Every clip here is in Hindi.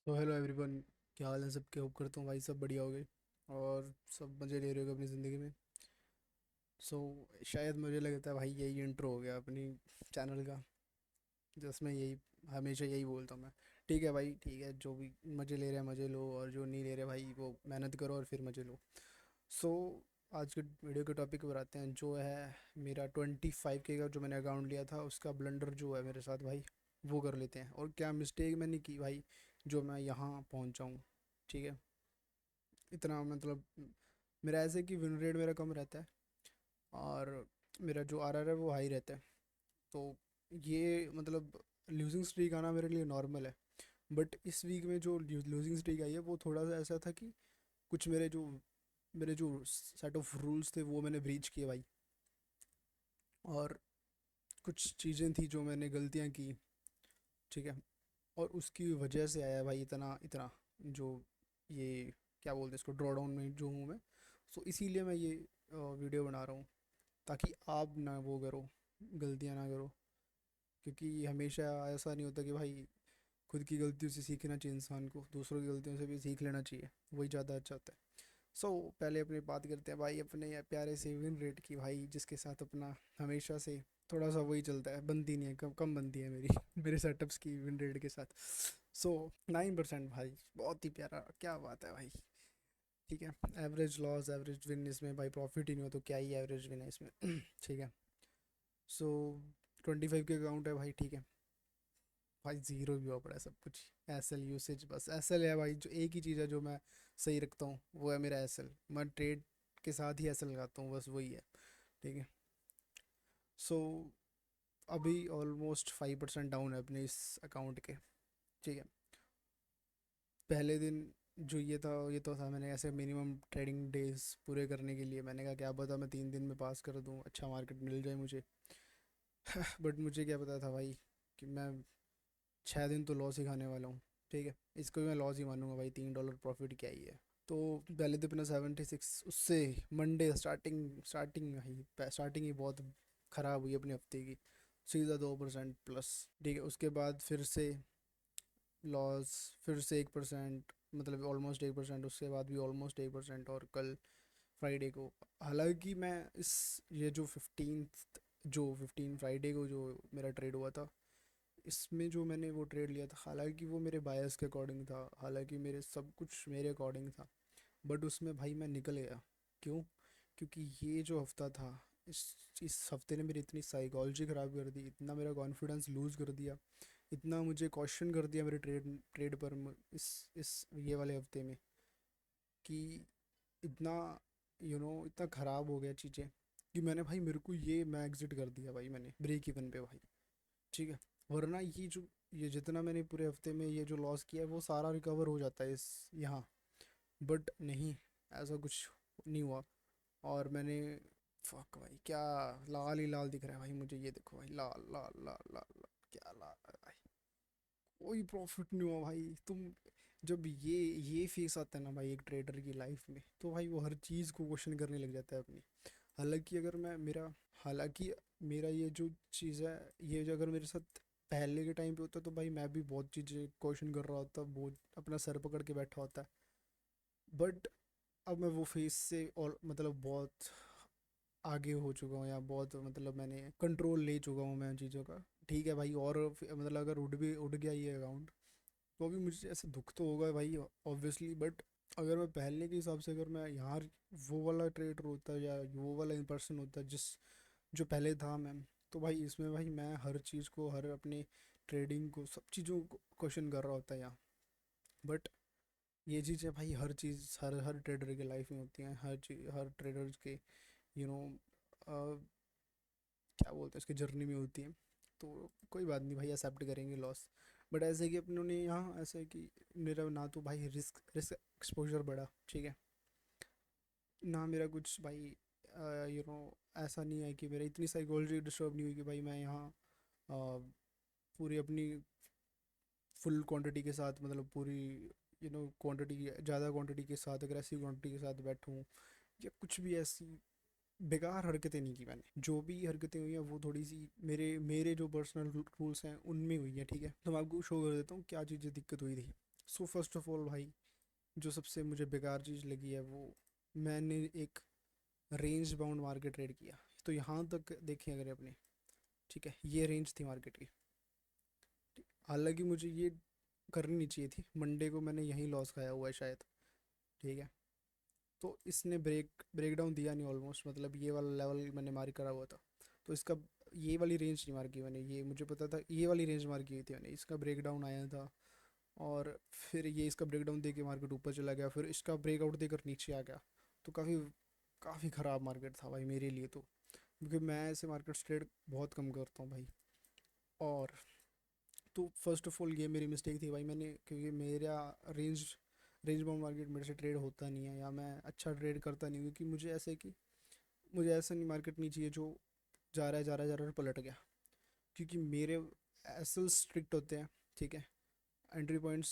तो हेलो एवरीवन। क्या हाल है सबके? होप करता हूँ भाई सब बढ़िया हो गए और सब मज़े ले रहे हो अपनी ज़िंदगी में। सो शायद मुझे लगता है भाई यही इंट्रो हो गया अपनी चैनल का, जिसमें यही हमेशा यही बोलता हूँ मैं। ठीक है भाई, ठीक है, जो भी मज़े ले रहे हैं मज़े लो, और जो नहीं ले रहे भाई वो मेहनत करो और फिर मज़े लो। सो आज के वीडियो के टॉपिक पर आते हैं, जो है मेरा 25K का जो मैंने अकाउंट लिया था उसका ब्लंडर जो है मेरे साथ भाई, वो कर लेते हैं। और क्या मिस्टेक मैंने की भाई जो मैं यहाँ पहुँचा हूँ। ठीक है, इतना मतलब मेरा ऐसे कि विन रेट मेरा कम रहता है और मेरा जो आरआर है वो हाई रहता है। तो ये मतलब लूजिंग स्ट्रीक आना मेरे लिए नॉर्मल है। बट इस वीक में जो लूजिंग स्ट्रीक आई है वो थोड़ा सा ऐसा था कि कुछ मेरे जो सेट ऑफ रूल्स थे वो मैंने ब्रीच किए भाई। और कुछ चीज़ें थी जो मैंने गलतियाँ की। ठीक है, और उसकी वजह से आया भाई इतना इतना जो ये क्या बोलते हैं इसको, ड्रॉ डाउन में जो हूँ मैं। सो इसीलिए मैं ये वीडियो बना रहा हूँ, ताकि आप ना वो करो, गलतियाँ ना करो। क्योंकि हमेशा ऐसा नहीं होता कि भाई खुद की गलतियों से सीखना चाहिए, इंसान को दूसरों की गलतियों से भी सीख लेना चाहिए, वही ज़्यादा अच्छा होता है। सो पहले अपनी बात करते हैं भाई अपने ये प्यारे से विन रेट की भाई, जिसके साथ अपना हमेशा से थोड़ा सा वही चलता है, बनती नहीं है, कम कम बनती है मेरी मेरे सेटअप्स की विन रेट के साथ। सो 9% भाई, बहुत ही प्यारा, क्या बात है भाई। ठीक है, एवरेज लॉस एवरेज विन, इसमें भाई प्रॉफिट ही नहीं हो तो क्या ही एवरेज विन है इसमें ठीक है। सो 25 के अकाउंट है भाई, ठीक है भाई, ज़ीरो भी हुआ पड़ा है सब कुछ। एस एल यूसेज, बस एस एल है भाई, जो एक ही चीज़ है जो मैं सही रखता हूँ वो है मेरा एस एल। मैं ट्रेड के साथ ही एस एल लगाता हूँ, बस वही है। ठीक है। सो अभी ऑलमोस्ट 5% डाउन है अपने इस अकाउंट के। ठीक है, पहले दिन जो ये तो था, मैंने ऐसे मिनिमम ट्रेडिंग डेज पूरे करने के लिए मैंने कहा क्या पता मैं 3 दिन में पास कर दूँ, अच्छा मार्केट मिल जाए मुझे बट मुझे क्या पता था भाई कि मैं 6 दिन तो लॉस ही खाने वाला हूँ। ठीक है, इसको भी मैं लॉस ही मानूंगा भाई, $3 प्रॉफिट क्या ही है। तो पहले तो अपना 76, उससे मंडे स्टार्टिंग भाई, स्टार्टिंग ही बहुत ख़राब हुई अपने हफ्ते की, सीधा 2% प्लस। ठीक है, उसके बाद फिर से लॉस, फिर से 1%, मतलब ऑलमोस्ट 1%, उसके बाद भी ऑलमोस्ट 1%, और कल फ्राइडे को, हालांकि मैं इस ये जो 15 फ्राइडे को जो मेरा ट्रेड हुआ था, इसमें जो मैंने वो ट्रेड लिया था, हालांकि वो मेरे बायस के अकॉर्डिंग था, हालांकि मेरे सब कुछ मेरे अकॉर्डिंग था, बट उसमें भाई मैं निकल गया। क्यों? क्योंकि ये जो हफ्ता था, इस हफ्ते ने मेरी इतनी साइकोलॉजी ख़राब कर दी, इतना मेरा कॉन्फिडेंस लूज़ कर दिया, इतना मुझे क्वेश्चन कर दिया मेरे ट्रेड ट्रेड पर इस ये वाले हफ्ते में, कि इतना इतना ख़राब हो गया चीज़ें, कि मैंने भाई मेरे को ये मैं एग्ज़िट कर दिया भाई, मैंने ब्रेक इवन पे भाई। ठीक है, वरना ये जितना मैंने पूरे हफ्ते में ये जो लॉस किया है वो सारा रिकवर हो जाता है इस यहाँ, बट नहीं, ऐसा कुछ नहीं हुआ। और मैंने, फक भाई, क्या लाल ही लाल दिख रहा है भाई मुझे, ये देखो भाई, लाल लाल लाल लाल लाल, क्या लाल है भाई, कोई प्रॉफिट नहीं हुआ भाई। तुम जब ये फेस आता है ना भाई एक ट्रेडर की लाइफ में, तो भाई वो हर चीज़ को क्वेश्चन करने लग जाता है अपनी। हालांकि अगर मैं मेरा हालांकि मेरा ये जो चीज़ है, ये जो अगर मेरे साथ पहले के टाइम पे होता तो भाई मैं भी बहुत चीज़ें क्वेश्चन कर रहा होता, बहुत अपना सर पकड़ के बैठा होता। बट अब मैं वो फेस से और मतलब बहुत आगे हो चुका हूँ, या बहुत मतलब मैंने कंट्रोल ले चुका हूँ मैं चीज़ों का। ठीक है भाई, और मतलब अगर उड़ गया ये अकाउंट, तो अभी मुझे ऐसे दुख तो होगा भाई ऑब्वियसली, बट अगर मैं पहले के हिसाब से, अगर मैं यहाँ वो वाला ट्रेडर होता या वो वाला इन पर्सन होता जिस जो पहले था मैं, तो भाई इसमें भाई मैं हर चीज़ को, हर अपने ट्रेडिंग को, सब चीज़ों को क्वेश्चन कर रहा होता यहाँ। बट ये चीज़ें भाई हर चीज़ हर हर ट्रेडर की लाइफ में होती हैं, हर चीज हर ट्रेडर्स के यू नो क्या बोलते हैं इसके, जर्नी में होती है। तो कोई बात नहीं भाई, एक्सेप्ट करेंगे लॉस। बट ऐसे कि अपनों ने यहाँ ऐसे कि मेरा ना तो भाई रिस्क रिस्क एक्सपोजर बढ़ा, ठीक है, ना मेरा कुछ भाई ऐसा नहीं है कि मेरा इतनी साइकोलॉजी डिस्टर्ब नहीं हुई कि भाई मैं यहाँ पूरी अपनी फुल क्वांटिटी के साथ, मतलब पूरी क्वांटिटी, ज़्यादा क्वांटिटी के साथ, अग्रेसिव क्वांटिटी के साथ बैठूँ, या कुछ भी ऐसी बेकार हरकतें नहीं की मैंने। जो भी हरकतें हुई हैं वो थोड़ी सी मेरे मेरे जो पर्सनल रूल्स हैं उनमें हुई है। ठीक है, तो मैं आपको शो कर देता हूँ क्या चीज़ें दिक्कत हुई थी। सो फर्स्ट ऑफ ऑल भाई, जो सबसे मुझे बेकार चीज़ लगी है वो, मैंने एक रेंज बाउंड मार्केट ट्रेड किया। तो यहाँ तक देखें अगर अपने, ठीक है, ये रेंज थी मार्केट की। हालांकि मुझे ये करनी नहीं चाहिए थी, मंडे को मैंने यहीं लॉस खाया हुआ है शायद, ठीक है। तो इसने ब्रेक डाउन दिया नहीं ऑलमोस्ट, मतलब ये वाला लेवल मैंने मार्क करा हुआ था। तो इसका ये वाली रेंज नहीं मार की मैंने, ये मुझे पता था ये वाली रेंज मार की थी मैंने, इसका ब्रेक डाउन आया था। और फिर ये इसका ब्रेक डाउन दे के मार्केट ऊपर चला गया, फिर इसका ब्रेकआउट देकर नीचे आ गया। तो काफ़ी काफ़ी ख़राब मार्केट था भाई मेरे लिए तो, क्योंकि मैं ऐसे मार्केट ट्रेड बहुत कम करता हूँ भाई। और तो फर्स्ट ऑफ ऑल ये मेरी मिस्टेक थी भाई, मैंने क्योंकि मेरा रेंज रेंज बाउंड मार्केट मेरे से ट्रेड होता नहीं है, या मैं अच्छा ट्रेड करता नहीं हूँ, क्योंकि मुझे ऐसे कि मुझे ऐसा नहीं मार्केट नहीं चाहिए जो जा रहा है जा रहा है जा रहा है और पलट गया। क्योंकि मेरे एसल स्ट्रिक्ट होते हैं, ठीक है, एंट्री पॉइंट्स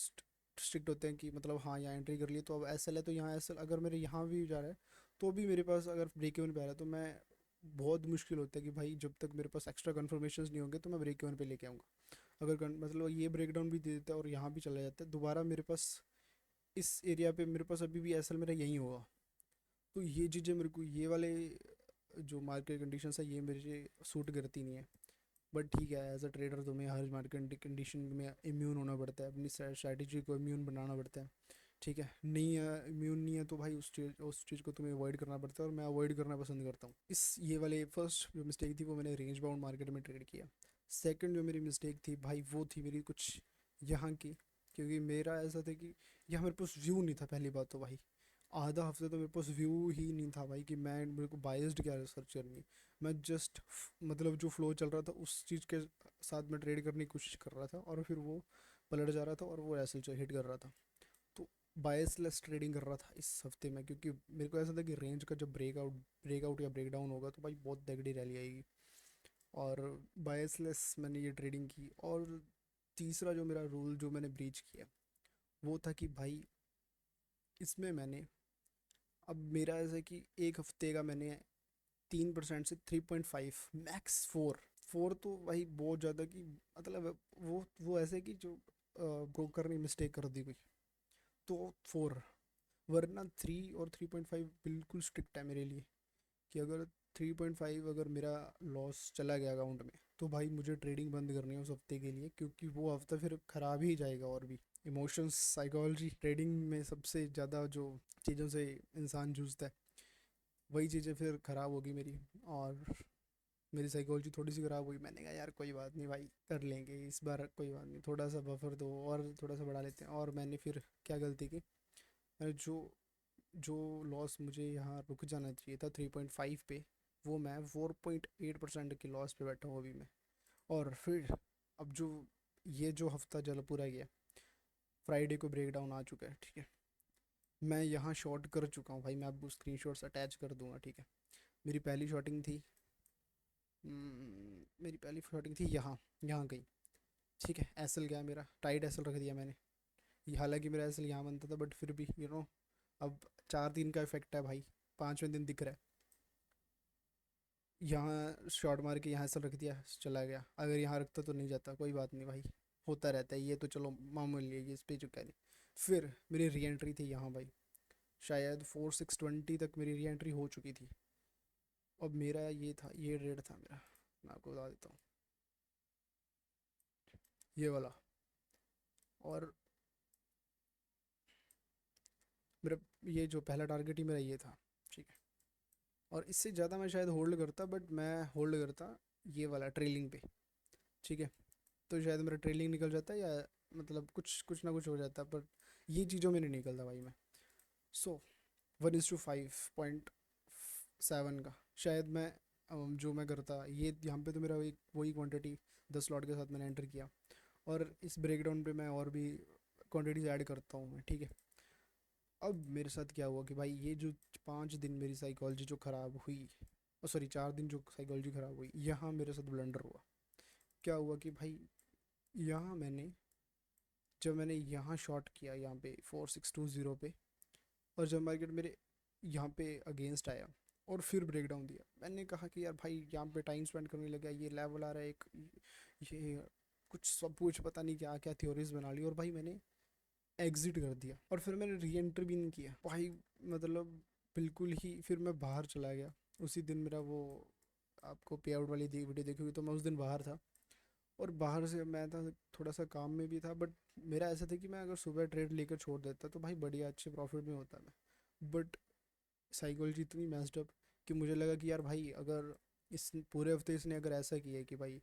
स्ट्रिक्ट होते हैं कि मतलब हाँ यहाँ एंट्री कर लिए तो अब एस एल है, तो यहाँ एस एल अगर मेरे यहाँ भी जा रहा है तो भी मेरे पास अगर ब्रेक इवन पे आ रहा है तो मैं, बहुत मुश्किल होता है कि भाई जब तक मेरे पास एक्स्ट्रा कन्फर्मेशन नहीं होंगे तो मैं ब्रेक इवन पे लेके आऊँगा। अगर मतलब ये ब्रेक डाउन भी दे देता है और यहाँ भी चला जाता है दोबारा मेरे पास, इस एरिया पे मेरे पास अभी भी एस एल मेरा यहीं होगा। तो ये चीज़ें मेरे को, ये वाले जो मार्केट कंडीशंस है ये मेरे सूट करती नहीं है। बट ठीक है, एज अ ट्रेडर तुम्हें हर मार्केट कंडीशन में इम्यून होना पड़ता है, अपनी स्ट्रैटेजी को इम्यून बनाना पड़ता है, ठीक है। नहीं है इम्यून नहीं है तो भाई उस चीज़ को तुम्हें अवॉइड करना पड़ता है, और मैं अवॉइड करना पसंद करता हूँ। इस ये वाले फर्स्ट जो मिस्टेक थी वो मैंने रेंज बाउंड मार्केट में ट्रेड किया। सेकंड जो मेरी मिस्टेक थी भाई वो थी मेरी कुछ यहाँ की, क्योंकि मेरा ऐसा था कि यहाँ मेरे पास व्यू नहीं था पहली बात तो भाई। आधा हफ्ते तो मेरे पास व्यू ही नहीं था भाई कि मैं, मेरे को बायस्ड क्या रिसर्च करनी है। मैं जस्ट मतलब जो फ्लो चल रहा था उस चीज़ के साथ मैं ट्रेड करने की कोशिश कर रहा था, और फिर वो पलट जा रहा था और वो एस एल हिट कर रहा था। तो बायसलेस ट्रेडिंग कर रहा था इस हफ्ते में, क्योंकि मेरे को ऐसा था कि रेंज का जब ब्रेकआउट या ब्रेक डाउन होगा तो भाई बहुत तगड़ी रैली आएगी। और बायसलेस मैंने ये ट्रेडिंग की। और तीसरा जो मेरा रूल जो मैंने ब्रीच किया वो था कि भाई इसमें मैंने, अब मेरा ऐसा है कि एक हफ्ते का मैंने 3% से 3.5 मैक्स 4 तो भाई बहुत ज़्यादा कि, मतलब वो ऐसे कि जो ब्रोकर ने मिस्टेक कर दी कोई, तो 4, वरना 3 और 3.5 बिल्कुल स्ट्रिक्ट है मेरे लिए। कि अगर 3.5 अगर मेरा लॉस चला गया अकाउंट में तो भाई मुझे ट्रेडिंग बंद करनी है उस हफ्ते के लिए, क्योंकि वो हफ्ता फिर ख़राब ही जाएगा। और भी इमोशंस, साइकोलॉजी, ट्रेडिंग में सबसे ज़्यादा जो चीज़ों से इंसान जूझता है वही चीज़ें फिर ख़राब होगी मेरी। और मेरी साइकोलॉजी थोड़ी सी ख़राब हुई, मैंने कहा यार कोई बात नहीं भाई, कर लेंगे इस बार, कोई बात नहीं, थोड़ा सा बफर दो और थोड़ा सा बढ़ा लेते हैं। और मैंने फिर क्या गलती की, मैंने जो जो लॉस मुझे यहाँ रुक जाना चाहिए था 3.5 पे, वो मैं 4.8% के लॉस पे बैठा हूँ अभी मैं। और फिर अब जो ये जो हफ्ता जल पूरा गया, फ्राइडे को ब्रेक डाउन आ चुका है, ठीक है। मैं यहाँ शॉर्ट कर चुका हूँ भाई, मैं आपको स्क्रीन शॉट्स अटैच कर दूंगा, ठीक है। मेरी पहली शॉटिंग थी, मेरी पहली शॉटिंग थी यहाँ, यहाँ गई, ठीक है। एसएल गया मेरा, टाइट एसएल रख दिया मैंने। हालांकि मेरा एसएल यहाँ बनता था बट फिर भी अब 4 दिन का इफेक्ट है भाई, 5वें दिन दिख रहा है। यहाँ शॉट मार के यहाँ एसएल रख दिया, चला गया। अगर यहाँ रखता तो नहीं जाता, कोई बात नहीं भाई, होता रहता है ये तो, चलो मामूली है ये, इस पे चुका नहीं। फिर मेरी री एंट्री थी यहाँ भाई, शायद 4,620 तक मेरी री एंट्री हो चुकी थी। अब मेरा ये था, ये रेट था मेरा, मैं आपको बता देता हूँ, ये वाला। और मेरा ये जो पहला टारगेट ही मेरा ये था, ठीक है। और इससे ज़्यादा मैं शायद होल्ड करता, बट मैं होल्ड करता ये वाला ट्रेलिंग पे, ठीक है। तो शायद मेरा ट्रेलिंग निकल जाता, या मतलब कुछ कुछ ना कुछ हो जाता, पर ये चीज़ों में नहीं निकलता भाई मैं। सो 1:5.7 का शायद मैं, जो मैं करता ये यहाँ पे, तो मेरा एक वही क्वांटिटी 10 लॉट के साथ मैंने एंटर किया। और इस ब्रेकडाउन पे मैं और भी क्वांटिटीज ऐड करता हूँ मैं, ठीक है। अब मेरे साथ क्या हुआ कि भाई ये जो 5 दिन मेरी साइकोलॉजी जो ख़राब हुई, सॉरी 4 दिन जो साइकोलॉजी ख़राब हुई, यहाँ मेरे साथ ब्लंडर हुआ। क्या हुआ कि भाई यहाँ मैंने, जब मैंने यहाँ शॉट किया यहाँ पे 4,620 पे, और जब मार्केट मेरे यहाँ पे अगेंस्ट आया और फिर ब्रेक डाउन दिया, मैंने कहा कि यार भाई यहाँ पे टाइम स्पेंड करने लगा, ये लेवल आ रहा है एक, ये कुछ सब कुछ पता नहीं क्या क्या थ्योरीज बना ली। और भाई मैंने एग्ज़िट कर दिया और फिर मैंने री एंटर भी नहीं किया भाई। मतलब बिल्कुल ही फिर मैं बाहर चला गया। उसी दिन मेरा वो, आपको पे आउट वाली वीडियो देखी होगी, तो मैं उस दिन बाहर था। और बाहर से मैं था, थोड़ा सा काम में भी था, बट मेरा ऐसा था कि मैं अगर सुबह ट्रेड लेकर छोड़ देता तो भाई बढ़िया अच्छे प्रॉफिट में होता मैं। बट साइकोलॉजी इतनी मैस्ड अप कि मुझे लगा कि यार भाई अगर इस पूरे हफ्ते इसने अगर ऐसा किया है कि भाई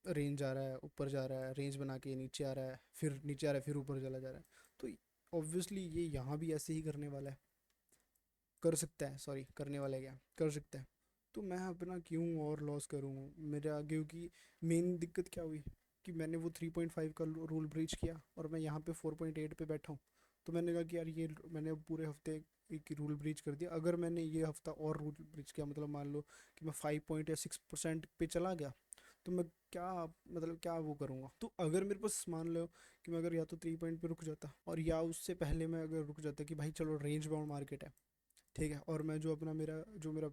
रेंज आ रहा है, ऊपर जा रहा है, रेंज बना के नीचे आ रहा है, फिर नीचे आ रहा है, फिर ऊपर चला जा रहा है, तो ऑब्वियसली ये यहाँ भी ऐसे ही करने वाला है, कर सकता है, सॉरी करने वाला है, क्या कर सकता है। तो मैं अपना क्यों और लॉस करूँ मेरे आगे, क्योंकि मेन दिक्कत क्या हुई कि मैंने वो 3.5 का रूल ब्रीच किया और मैं यहाँ पे 4.8 पे बैठा हूँ। तो मैंने कहा कि यार ये मैंने अब पूरे हफ्ते एक रूल ब्रीच कर दिया। अगर मैंने ये हफ्ता और रूल ब्रीच किया, मतलब मान लो कि मैं 5 या 6% पे चला गया, तो मैं क्या, मतलब क्या वो करूँगा। तो अगर मेरे पास मान लो कि मैं अगर या तो 3 पॉइंट पे रुक जाता, और या उससे पहले मैं अगर रुक जाता कि भाई चलो रेंज बाउंड मार्केट है, ठीक है, और मैं जो अपना मेरा जो मेरा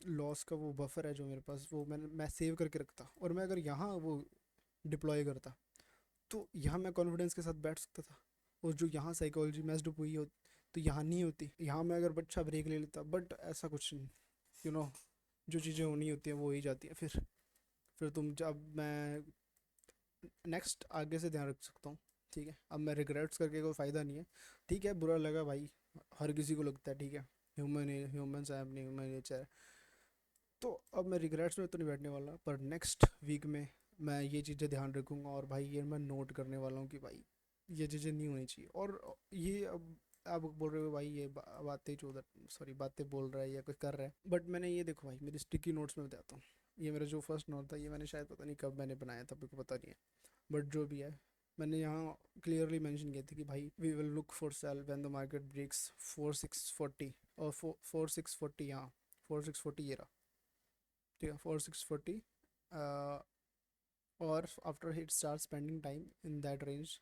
लॉस का वो बफर है जो मेरे पास, वो मैं सेव करके रखता, और मैं अगर यहाँ वो डिप्लॉय करता, तो यहाँ मैं कॉन्फिडेंस के साथ बैठ सकता था। और जो यहाँ साइकोलॉजी मैस्ड अप हुई हो तो यहाँ नहीं होती। यहाँ मैं अगर बच्चा ब्रेक ले लेता, बट ऐसा कुछ नहीं, यू नो जो चीज़ें होनी होती हैं वो हो ही जाती है। फिर तुम जब मैं नेक्स्ट आगे से ध्यान रख सकता हूँ। ठीक है, अब मैं रिग्रेट्स करके कोई फ़ायदा नहीं है। ठीक है, बुरा लगा भाई, हर किसी को लगता है, ठीक है, ह्यूमंस है, अपनी ह्यूमन नेचर है। तो अब मैं रिग्रेट्स में तो नहीं बैठने वाला, पर नेक्स्ट वीक में मैं ये चीज़ें ध्यान रखूँगा, और भाई ये मैं नोट करने वाला हूँ कि भाई ये चीज़ें नहीं होनी चाहिए। और ये अब आप बोल रहे हो भाई ये बातें चौधर, सॉरी बातें बोल रहा है या कुछ कर रहा है, बट मैंने ये देखो भाई मेरी स्टिकी नोट्स में बताता हूँ। ये मेरा जो फर्स्ट नोट था, ये मैंने शायद पता नहीं कब मैंने बनाया था, मेरे को पता नहीं है, बट जो भी है, मैंने यहाँ क्लियरली मेंशन किया था कि भाई we will look for sell when the market breaks 4640, और 4640, यहाँ 4640 ये रहा, ठीक है, 4640, और after it start spending time in that range.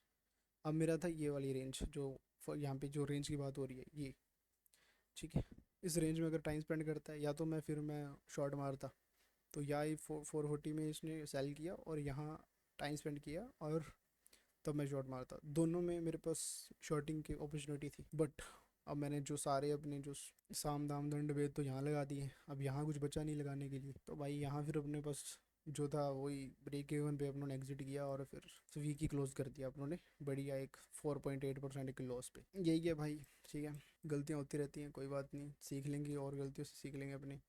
अब मेरा था ये वाली रेंज जो यहाँ पे जो रेंज की बात हो रही है ये, ठीक है, इस रेंज में अगर टाइम स्पेंड करता है, या तो मैं शॉर्ट मारता, तो या ही 440 में इसने सेल किया और यहाँ टाइम स्पेंड किया, और तब मैं शॉर्ट मारता। दोनों में मेरे पास शॉर्टिंग की अपॉर्चुनिटी थी, बट अब मैंने जो सारे अपने जो साम दाम दंड भेद तो यहाँ लगा दिए, अब यहाँ कुछ बचा नहीं लगाने के लिए, तो भाई यहाँ फिर अपने पास जो था वही ब्रेक इवन पे अपनों ने एग्जिट किया, और फिर वीक ही क्लोज कर दिया अपनों ने, बढ़िया एक 4.8% के लॉस पे। यही है भाई, ठीक है, गलतियाँ होती रहती हैं, कोई बात नहीं, सीख लेंगे और गलतियों से सीख लेंगे अपनी,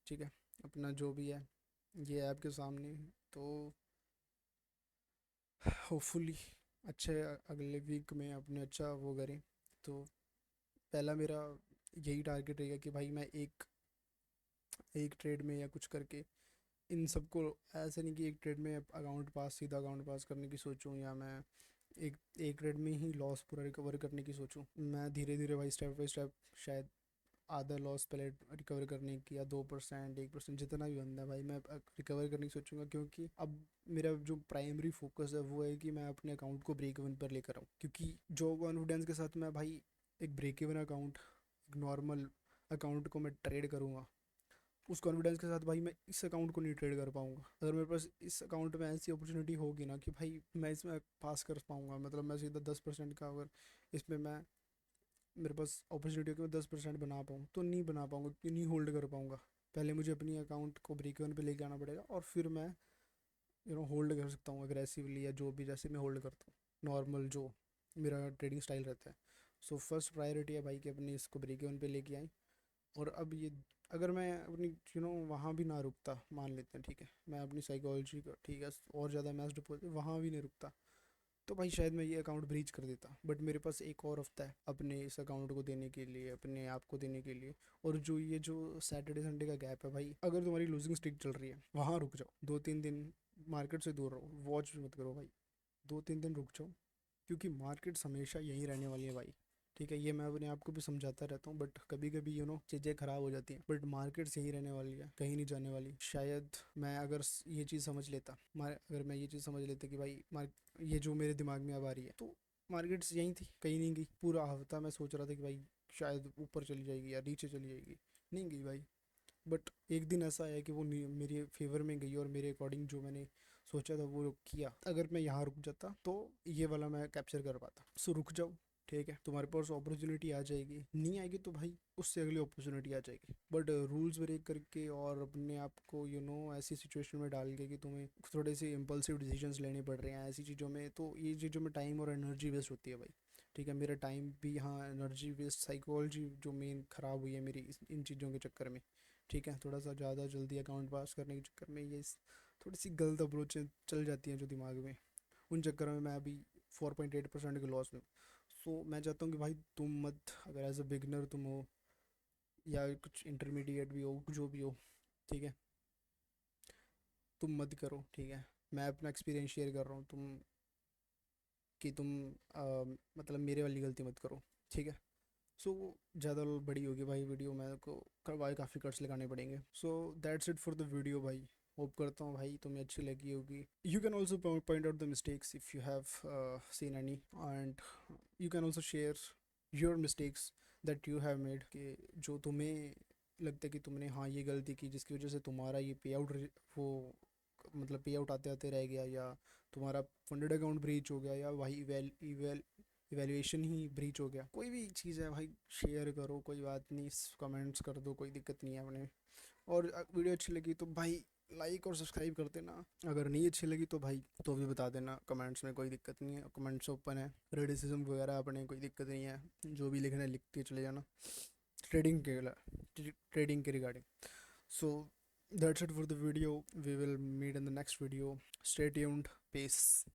ठीक है। अपना जो भी है ये है आपके सामने, तो होपफुली अच्छे अगले वीक में अपने अच्छा वो करें। तो पहला मेरा यही टारगेट रहेगा कि भाई मैं एक एक ट्रेड में या कुछ करके इन सबको, ऐसा नहीं कि एक ट्रेड में अकाउंट पास, सीधा अकाउंट पास करने की सोचूं, या मैं एक एक ट्रेड में ही लॉस पूरा रिकवर करने की सोचूं। मैं धीरे धीरे भाई स्टेप बाई स्टेप शायद आधा लॉस पहले रिकवर करने की, या 2% 1% जितना भी बनता है भाई मैं रिकवर करने की सोचूंगा, क्योंकि अब मेरा जो प्राइमरी फोकस है वो है कि मैं अपने अकाउंट को ब्रेक इवन पर लेकर आऊँ। क्योंकि जो कॉन्फिडेंस के साथ मैं भाई एक ब्रेक इवन अकाउंट, एक नॉर्मल अकाउंट को मैं ट्रेड करूँगा, उस कॉन्फिडेंस के साथ भाई मैं इस अकाउंट को नहीं ट्रेड कर पाऊँगा। अगर मेरे पास इस अकाउंट में ऐसी अपॉर्चुनिटी होगी ना कि भाई मैं इसमें पास कर पाऊँगा, मतलब मैं सीधा 10% का, अगर इसमें मैं, मेरे पास अपॉर्चुनिटी है कि मैं 10% बना पाऊँ, तो नहीं बना पाऊँगा, क्यों नहीं होल्ड कर पाऊँगा। पहले मुझे अपनी अकाउंट को ब्रेक इवन पे लेके आना पड़ेगा, और फिर मैं होल्ड कर सकता हूँ अग्रेसिवली, या जो भी जैसे मैं होल्ड करता हूँ नॉर्मल जो मेरा ट्रेडिंग स्टाइल रहता है। सो फर्स्ट प्रायोरिटी है भाई कि अपनी इसको ब्रेक इवन पे लेके आए। और अब ये, अगर मैं अपनी वहाँ भी ना रुकता, मान लेते हैं, ठीक है, मैं अपनी साइकोलॉजी का, ठीक है, और ज़्यादा मैच वहाँ भी नहीं रुकता, तो भाई शायद मैं ये अकाउंट ब्रीच कर देता। बट मेरे पास एक और हफ्ता है अपने इस अकाउंट को देने के लिए, अपने आप को देने के लिए। और जो ये जो सैटरडे संडे का गैप है भाई, अगर तुम्हारी लूजिंग स्ट्रिक चल रही है वहाँ रुक जाओ, 2 3 दिन मार्केट से दूर रहो, वॉच मत करो भाई, 2 3 दिन रुक जाओ, क्योंकि मार्केट्स हमेशा यहीं रहने वाली है भाई। ठीक है, ये मैं अपने आप को भी समझाता रहता हूँ, बट कभी कभी चीज़ें ख़राब हो जाती हैं, बट मार्केट्स यहीं रहने वाली है, कहीं नहीं जाने वाली। शायद मैं अगर ये चीज़ समझ लेता, अगर मैं ये चीज़ समझ लेता कि भाई ये जो मेरे दिमाग में अब आ रही है, तो मार्केट्स यहीं थी, कहीं नहीं गई। पूरा हफ्ता मैं सोच रहा था कि भाई शायद ऊपर चली जाएगी या नीचे चली जाएगी, नहीं गई भाई। बट एक दिन ऐसा आया कि वो मेरे फेवर में गई, और मेरे अकॉर्डिंग जो मैंने सोचा था वो किया। अगर मैं यहाँ रुक जाता तो ये वाला मैं कैप्चर कर पाता। सो रुक जाओ, ठीक है, तुम्हारे पास अपॉर्चुनिटी आ जाएगी, नहीं आएगी तो भाई उससे अगली अपॉर्चुनिटी आ जाएगी। बट रूल्स ब्रेक करके और अपने आप को ऐसी सिचुएशन में डाल के कि तुम्हें थोड़े से इम्पल्सिव डिसीजंस लेने पड़ रहे हैं ऐसी चीज़ों में, तो ये चीज़ों में टाइम और एनर्जी वेस्ट होती है भाई। ठीक है, मेरा टाइम भी यहाँ, एनर्जी वेस्ट, साइकोलॉजी जो मेन ख़राब हुई है मेरी इन चीज़ों के चक्कर में। ठीक है, थोड़ा सा ज़्यादा जल्दी अकाउंट पास करने के चक्कर में ये थोड़ी सी गलत अप्रोचें चल जाती हैं जो दिमाग में, उन चक्कर में मैं अभी 4.8% के लॉस में। सो मैं चाहता हूँ कि भाई तुम मत, अगर एज अ बिगनर तुम हो या कुछ इंटरमीडिएट भी हो, जो भी हो, ठीक है, तुम मत करो। ठीक है, मैं अपना एक्सपीरियंस शेयर कर रहा हूँ, कि तुम मतलब मेरे वाली गलती मत करो। ठीक है। सो ज़्यादा बड़ी होगी भाई वीडियो, मेरे को करवाए काफ़ी कट्स लगाने पड़ेंगे। So that's it for the video भाई। होप करता हूँ भाई तुम्हें अच्छी लगी होगी। You can also point out the mistakes if you have seen any, and you can also share your mistakes that you have made, कि जो तुम्हें लगता है कि तुमने हाँ ये गलती की जिसकी वजह से तुम्हारा ये पे आउट, वो मतलब पे आउट आते आते रह गया, या तुम्हारा फंडेड अकाउंट ब्रीच हो गया, या भाई इवेल्युएशन ही ब्रीच हो गया। कोई भी चीज़ है भाई, शेयर करो, कोई बात नहीं, कमेंट्स कर दो, कोई दिक्कत नहीं है अपने। और वीडियो अच्छी लगी तो भाई लाइक और सब्सक्राइब कर देना। अगर नहीं अच्छी लगी तो भाई तो भी बता देना कमेंट्स में, कोई दिक्कत नहीं है, कमेंट्स ओपन है। क्रिटिसिज्म वगैरह अपने कोई दिक्कत नहीं है, जो भी लिखना है लिख के चले जाना, ट्रेडिंग के ट्रेडिंग के regarding. So that's it for the video. We will meet in the next video. Stay tuned. Peace.